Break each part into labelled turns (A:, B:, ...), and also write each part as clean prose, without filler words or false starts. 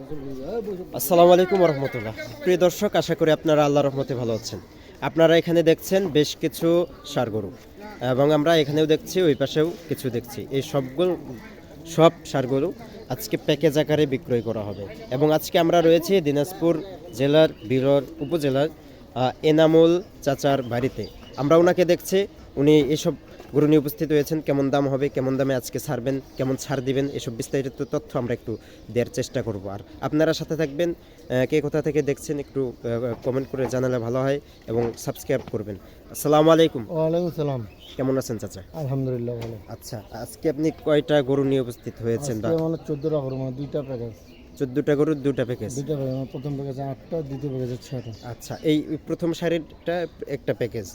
A: আসসালামু আলাইকুম রহমতুল্লাহ। প্রিয় দর্শক, আশা করি আপনারা আল্লাহর রহমতে ভালো আছেন। আপনারা এখানে দেখছেন বেশ কিছু ষাঁড় গরু, এবং আমরা এখানেও দেখছি, ওই পাশেও কিছু দেখছি। এই সব ষাঁড় গরু আজকে প্যাকেজ আকারে বিক্রয় করা হবে। এবং আজকে আমরা রয়েছি দিনাজপুর জেলার বিরর উপজেলার এনামুল চাচার বাড়িতে। আমরা ওনাকে দেখছি, উনি এসব গরু নিয়ে উপস্থিত হয়েছেন। কেমন দাম হবে, কেমন দামে আজকে ছাড়বেন, কেমন ছাড় দিবেন, এসব বিস্তারিত তথ্য আমরা একটু দেওয়ার চেষ্টা করব। আর আপনারা সাথে থাকবেন, কে কোথা থেকে দেখছেন একটু কমেন্ট করে জানালে ভালো হয়, এবং সাবস্ক্রাইব করবেন। আসসালামু আলাইকুম।
B: ওয়ালাইকুম সালাম।
A: কেমন আছেন চাচা?
B: আলহামদুলিল্লাহ ভালো।
A: আচ্ছা, আজকে আপনি কয়টা গরু নিয়ে উপস্থিত হয়েছেন?
B: আজকে মানে 14টা গরু, মানে দুইটা প্যাকেজ।
A: 14টা গরুর দুটা প্যাকেজ।
B: দুইটা প্যাকেজ, মানে প্রথম প্যাকেজে 8টা, দ্বিতীয় প্যাকেজে 6টা।
A: আচ্ছা, এই প্রথম সারিটা একটা প্যাকেজ,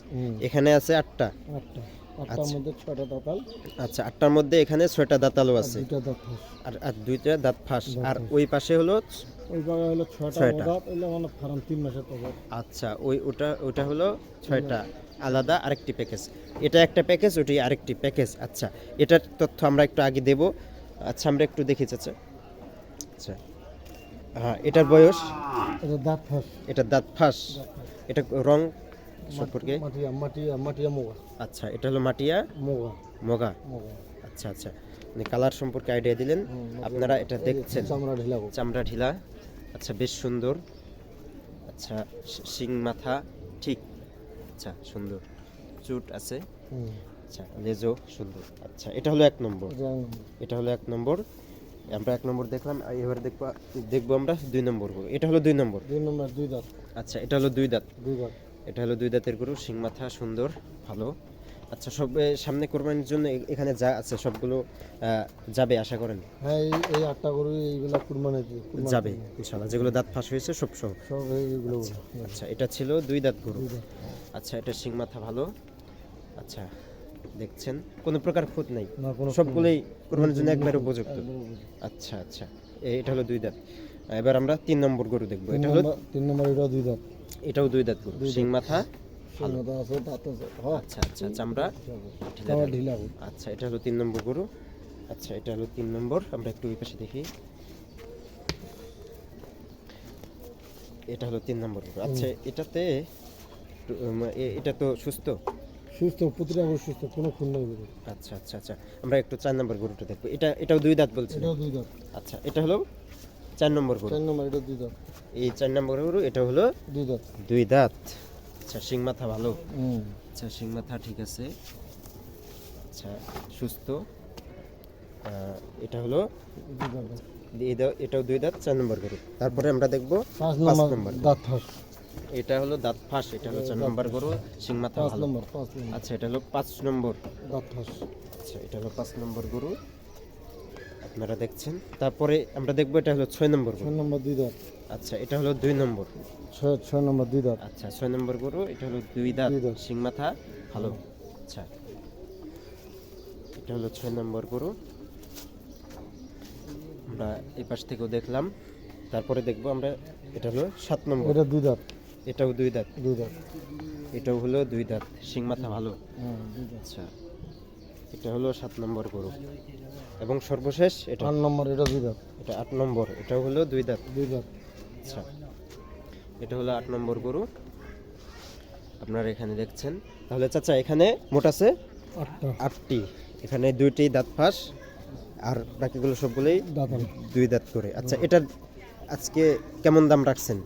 A: এখানে আছে 8টা।
B: 8টা, 8টার মধ্যে 6টা দাঁতাল।
A: আচ্ছা, 8টার মধ্যে এখানে 6টা দাঁতালও আছে,
B: দুইটা দাঁত ফাঁস।
A: আর দুইটা দাঁত ফাঁস। আর ওই পাশে হলো
B: ওই জায়গায় হলো 6টা
A: 6টা।
B: দাঁত, এগুলো মানে ফার্ম 3 মাসের প্যাকেজ।
A: আচ্ছা, ওটা হলো 6টা, আলাদা আরেকটি প্যাকেজ। এটা একটা প্যাকেজ, ওটি আরেকটি প্যাকেজ। আচ্ছা, এটার তথ্য আমরা একটু আগে দেব। আচ্ছা, আমরা একটু দেখি চাচা। আচ্ছা, হ্যাঁ, এটার বয়স,
B: এটা দাঁত ফাঁস।
A: এটা দাঁত ফাঁস, এটা রং সম্পর্কে।
B: মাটিয়া মাটিয়া মাটিয়া মোগা।
A: আচ্ছা, এটা হলো মাটিয়া
B: মোগা
A: মগা।
B: মোগা।
A: আচ্ছা আচ্ছা, মানে কালার সম্পর্কে আইডিয়া দিলেন। আপনারা এটা দেখছেন,
B: চামড়া ঢিলা।
A: চামড়া ঢিলা। আচ্ছা, বেশ সুন্দর। আচ্ছা, শিং মাথা ঠিক। আচ্ছা, সুন্দর চুট আছে। আচ্ছা, লেজও সুন্দর। আচ্ছা, এটা হলো 1 নম্বর। এটা হলো 1 নম্বর। আমরা 1 নম্বর দেখলাম, এবারে দেখবো আমরা 2 নম্বর গরু। এটা হলো 2 নম্বর।
B: 2 নম্বর, 2 দাঁত।
A: আচ্ছা, এটা হলো 2 দাঁত।
B: 2 দাঁত।
A: এটা হলো 2 দাঁতের গরু, শিং মাথা সুন্দর, ভালো। আচ্ছা, সব সামনে কোরবানির জন্য এখানে যা আছে সবগুলো যাবে আশা করেন?
B: হ্যাঁ, এই 8টা গরু এইগুলা কুরবানি
A: যাবে ইনশাআল্লাহ, যেগুলো দাঁত ফাঁস হয়েছে সব সহ।
B: সব এইগুলো।
A: আচ্ছা, এটা ছিল 2 দাঁত গরু। আচ্ছা, এটা শিং মাথা ভালো। আচ্ছা, দেখছেন কোনো প্রকার খুঁত নেই, সবগুলোই কোরবানির জন্য একবারে উপযুক্ত। আচ্ছা আচ্ছা, এটা হলো 2 দাঁত। এবার আমরা 3 নম্বর গরু দেখবো। এটা হলো
B: 3 নম্বর, এটা 2 দাঁত।
A: এটাও 2 দাঁত গরু, শিং মাথা ভালো।
B: দাঁত আছে, দাঁত আছে।
A: আচ্ছা আচ্ছা, চামড়া
B: ঢিলা।
A: আচ্ছা, এটা হলো 3 নম্বর গরু। আচ্ছা, এটা হলো 3 নম্বর। আমরা একটু ওই পাশে দেখি। এটা হলো 3 নম্বর গরু। আচ্ছা, এটাতে এটা তো সুস্থ,
B: প্রতিটা গরু সুস্থ, কোনো খুন নেই গরু।
A: আচ্ছা আচ্ছা আচ্ছা, আমরা একটু 4 নম্বর গরুটা দেখবো। এটাও 2 দাঁত বলছেন?
B: এটাও 2 দাঁত।
A: আচ্ছা, এটা হলো 4 নম্বর গরু।
B: 4 নম্বর, এটা 2 দাঁত।
A: এই 4 নম্বর গরু, এটা হলো
B: 2 দাঁত।
A: 2 দাঁত। আচ্ছা, শিং মাথা ভালো। আচ্ছা, শিং মাথা ঠিক আছে। আচ্ছা, সুস্থ। এটা হলো
B: 2 দাঁত।
A: এটাও 2 দাঁত, 4 নম্বর গরু। তারপরে আমরা দেখবো
B: 5
A: নম্বর
B: দাঁত ফাঁস।
A: এটা হলো দাঁত ফাঁস, এটা হলো 4 নম্বর গরু, শিং মাথা
B: 5
A: ভালো।
B: নম্বর, 5 নম্বর
A: আচ্ছা, এটা হলো 5 নম্বর
B: দাঁত ফাঁস।
A: আচ্ছা, এটা হলো 5 নম্বর গরু, আপনারা দেখছেন। তারপরে আমরা দেখবো এটা হলো 6 নম্বর
B: 6
A: গরু।
B: নম্বর, 2 দাঁত।
A: আচ্ছা, এটা হলো 2 নম্বর।
B: 6 নম্বর, 2 দাঁত।
A: আচ্ছা, 6 নম্বর গরু, এটা হলো 2 দাঁত,
B: 2 দাঁত।
A: শিং মাথা ভালো। আচ্ছা, এটা হলো 6 নম্বর গরু। আমরা এই পাশ থেকেও দেখলাম। তারপরে দেখবো আমরা, এটা হলো 7 নম্বর।
B: এটা 2 দাঁত।
A: এটাও 2 দাঁত।
B: 2 দাঁত।
A: এটাও হলো 2 দাঁত, শিং মাথা ভালো।
B: 2 দাঁত।
A: আচ্ছা, এটা হলো 7 নম্বর গরু। এবং সর্বশেষ এটা
B: 8 নম্বর, এটা 2 দাঁত।
A: এটা 8 নম্বর, এটাও হলো 2 দাঁত।
B: 2 দাঁত।
A: আচ্ছা, এটা হলো 8 নম্বর গরু, আপনারা এখানে দেখছেন। তাহলে চাচা, এখানে মোট আছে 8টি। এখানে 2টি দাঁত ফাঁস, আর বাকিগুলো সবগুলোই
B: দাঁত।
A: 2 দাঁত করে। আচ্ছা, এটার আজকে কেমন দাম রাখছেন?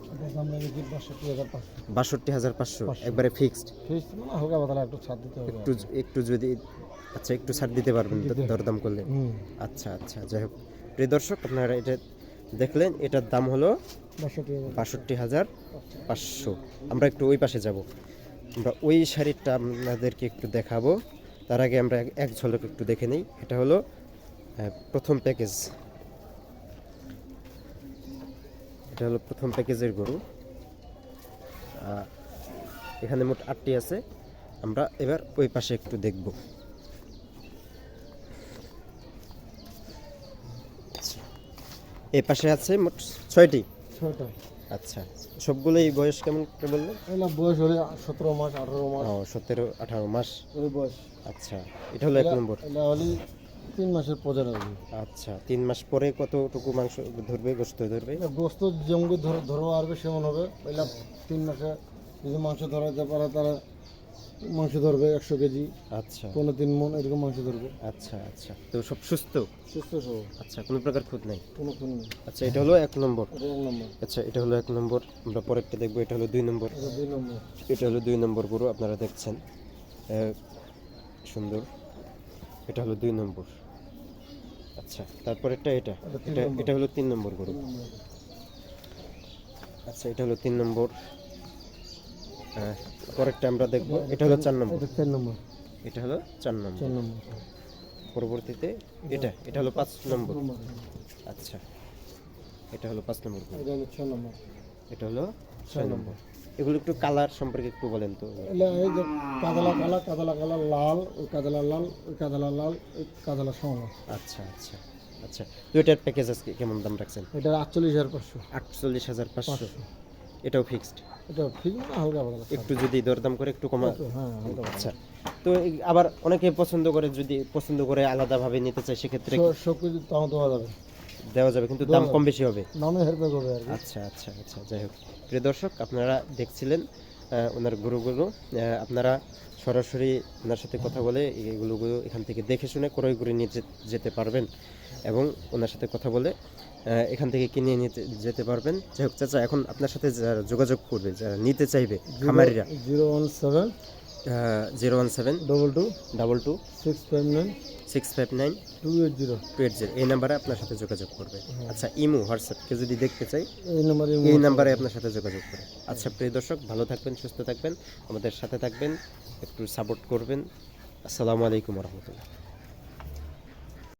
B: আমরা দেখি 62,500।
A: 62,500 একবারে ফিক্সড?
B: ফিক্স মানে হালকা পাতলা একটু ছাড় দিতে হবে।
A: একটু যদি, আচ্ছা, একটু ছাড় দিতে পারবেন দরদাম করলে? আচ্ছা আচ্ছা, যাই হোক, প্রিয় দর্শক, আপনারা এটা দেখলেন, এটার দাম হলো 62,500। আমরা একটু ওই পাশে যাব, আমরা ওই শাড়িটা আপনাদেরকে একটু দেখাবো। তার আগে আমরা এক ঝলক একটু দেখে নিই। এটা হলো প্রথম প্যাকেজ, এটা হলো প্রথম প্যাকেজের গরু। এখানে মোট 8টি আছে। আমরা এবার ওই পাশে একটু দেখব। এই পাশে আছে মোট 6টি। আচ্ছা, সবগুলোই বয়স কেমন করে বললেন?
B: এগুলো বয়স হলে 17 মাস, 18 মাস।
A: 17-18 মাস
B: ওই বয়স।
A: আচ্ছা, এটা হলো 1 নম্বর।
B: এটা হলে 3 মাসের পরে আর কি।
A: আচ্ছা 3 মাস পরে কতটুকু মাংস ধরবে, গোশত ধরবে?
B: এটা গোস্ত যেমন ধরো আরবে সেমন হবে। ওইটা 3 মাসে যদি মাংস ধরাতে পারে তারা মাংস ধরবে 100 কেজি,
A: আচ্ছা
B: 3 মণ এরকম মাংস ধরবে।
A: আচ্ছা আচ্ছা, তো সব সুস্থ?
B: সুস্থ সহ,
A: আচ্ছা, কোনো প্রকার খুঁত নাই?
B: কোনো খুন নেই।
A: আচ্ছা, এটা হলো 1 নম্বর।
B: এটা 1 নম্বর,
A: আচ্ছা, এটা হলো 1 নম্বর। আমরা পরেরটা দেখবো, এটা হলো 2 নম্বর।
B: এটা 2 নম্বর।
A: এটা হলো 2 নম্বর গরু, আপনারা দেখছেন সুন্দর। এটা হলো 2 নম্বর। আচ্ছা, তারপরেরটা এটা এটা এটা হলো 3 নম্বর গরু। আচ্ছা, এটা হলো 3 নম্বর। পরেরটা আমরা দেখবো, এটা হলো 4 নম্বর।
B: এটা 4 নম্বর,
A: এটা হলো 4 নম্বর।
B: 4 নম্বর।
A: পরবর্তীতে এটা হলো 5 নম্বর। আচ্ছা, এটা হলো 5 নম্বর গরু।
B: এটা হলো 6 নম্বর।
A: এটা হলো 6 নম্বর। এগুলো একটু কালার সম্পর্কে একটু বলেন তো।
B: এগুলো এই যে কাদালা কালা লাল, ওই কাদালা লাল, ওই কাদালা লাল, ওই কাদালা সোনা।
A: আচ্ছা আচ্ছা আচ্ছা, তো এটার প্যাকেজ আজকে কেমন দাম রাখছেন?
B: এটা 48,500।
A: 48,500। এটাও ফিক্সড?
B: এটা ঠিক না, হালকা পাতলা।
A: একটু যদি দরদাম করে একটু কমা।
B: হ্যাঁ, হালকা পাতলা।
A: আচ্ছা, তো আবার অনেকে পছন্দ করে, যদি পছন্দ করে আলাদাভাবে নিতে চায় সেক্ষেত্রে
B: সব কিছু তাও দেওয়া যাবে,
A: দেওয়া যাবে, কিন্তু দাম কম বেশি হবে।
B: নামে হেরপে করবে আর কি।
A: আচ্ছা আচ্ছা আচ্ছা, যাই হোক, প্রিয় দর্শক, আপনারা দেখছিলেন ওনার গরুগুলো। আপনারা সরাসরি ওনার সাথে কথা বলে এগুলোগুলো এখান থেকে দেখে শুনে ক্রয় করে নিয়ে যেতে পারবেন, এবং ওনার সাথে কথা বলে এখান থেকে কিনে নিতে যেতে পারবেন। যাই হোক চাচা, এখন আপনার সাথে যারা যোগাযোগ করবে, যারা নিতে চাইবে খামারিরা,
B: 017
A: 017
B: 22
A: 22
B: 659
A: 659
B: 280।
A: 280, এই নাম্বারে আপনার সাথে যোগাযোগ করবে। আচ্ছা, ইমো হোয়াটসঅ্যাপ কেউ যদি দেখতে চাই
B: এই নম্বরে
A: এই নাম্বারে আপনার সাথে যোগাযোগ করে। আচ্ছা প্রিয় দর্শক, ভালো থাকবেন, সুস্থ থাকবেন, আমাদের সাথে থাকবেন, একটু সাপোর্ট করবেন। আসসালামু আলাইকুম রহমতুল্লাহ।